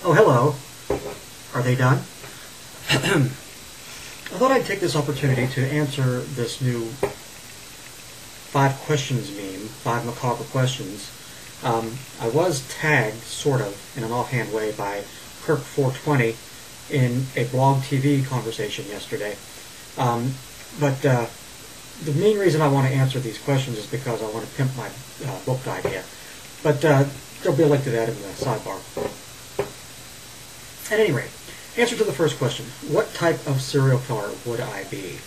Oh, hello. Are they done? I thought I'd take this opportunity to answer this new 5 questions meme, 5 macabre questions. I was tagged, sort of, in an offhand way by Kirk420 in a blogTV conversation yesterday. But the main reason I want to answer these questions is because I want to pimp my book idea. But there'll be a link to that in the sidebar. At any rate, answer to the first question. What type of serial killer would I be?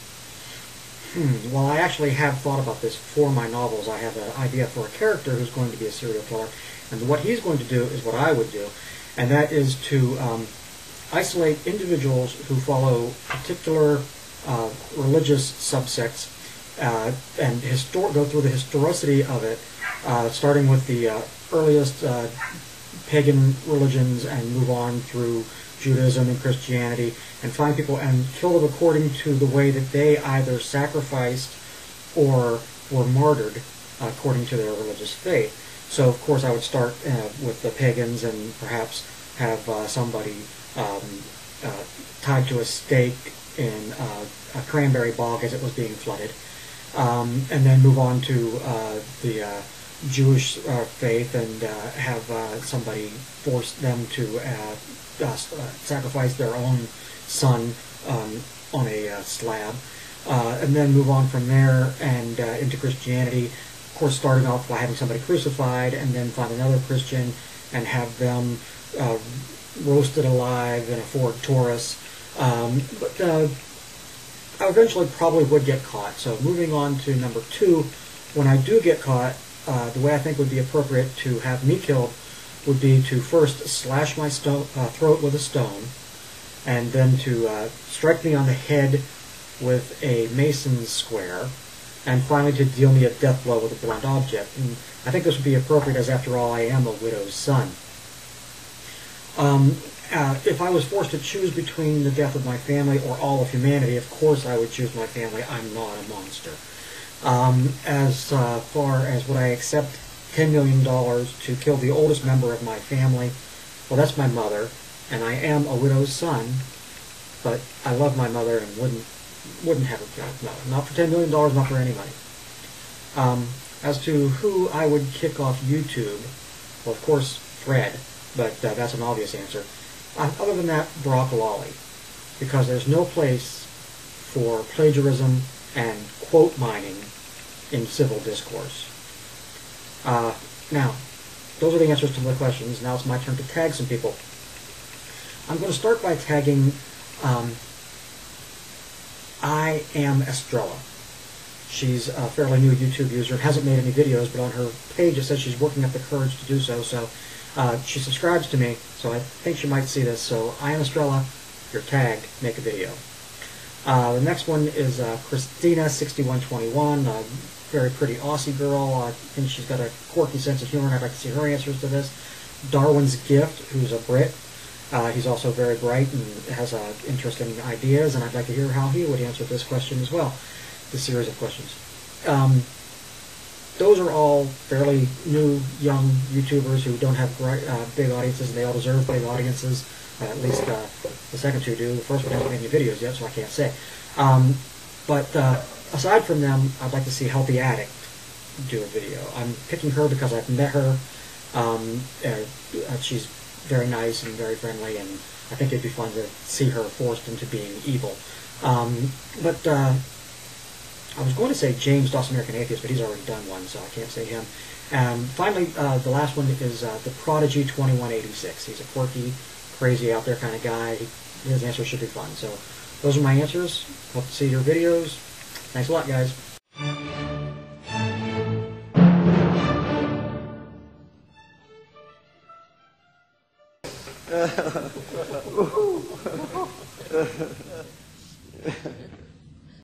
Well, I actually have thought about this for my novels. I have an idea for a character who's going to be a serial killer, and what he's going to do is what I would do, and that is to isolate individuals who follow particular religious subsects and go through the historicity of it, starting with the earliest pagan religions and move on through Judaism and Christianity, and find people and kill them according to the way that they either sacrificed or were martyred according to their religious faith. So, of course, I would start with the pagans and perhaps have somebody tied to a stake in a cranberry bog as it was being flooded, and then move on to the Jewish faith and have somebody force them to sacrifice their own son on a slab, and then move on from there and into Christianity. Of course, starting off by having somebody crucified, and then find another Christian and have them roasted alive in a Ford Taurus. But I eventually probably would get caught. So moving on to number 2, when I do get caught, the way I think would be appropriate to have me killed would be to first slash my throat with a stone, and then to strike me on the head with a mason's square, and finally to deal me a death blow with a blunt object. And I think this would be appropriate, as after all I am a widow's son. If I was forced to choose between the death of my family or all of humanity, of course I would choose my family. I'm not a monster. As far as would I accept $10 million to kill the oldest member of my family, well, that's my mother, and I am a widow's son, but I love my mother and wouldn't have her killed. No, not for $10 million, not for any money. As to who I would kick off YouTube, well, of course, Fred, but that's an obvious answer. Other than that, Brock Lolly, because there's no place for plagiarism and quote mining in civil discourse. Now, those are the answers to the questions. Now it's my turn to tag some people. I'm going to start by tagging I Am Estrella. She's a fairly new YouTube user, hasn't made any videos, but on her page it says she's working up the courage to do so. So she subscribes to me, so I think she might see this. So I Am Estrella, you're tagged, make a video. The next one is Christina6121, a very pretty Aussie girl. I think she's got a quirky sense of humor, and I'd like to see her answers to this. Darwin's Gift, who's a Brit. He's also very bright and has interesting ideas, and I'd like to hear how he would answer this question as well, this series of questions. Those are all fairly new, young YouTubers who don't have big audiences, and they all deserve big audiences. At least the second two do. The first one hasn't made any videos yet, so I can't say. But aside from them, I'd like to see Healthy Addict do a video. I'm picking her because I've met her. She's very nice and very friendly, and I think it'd be fun to see her forced into being evil. But I was going to say James, DOS American Atheist, but he's already done one, so I can't say him. Finally, the last one is the Prodigy 2186. He's a quirky, crazy, out there kind of guy. His answers should be fun. So those are my answers. Hope to see your videos. Thanks a lot, guys. Woo.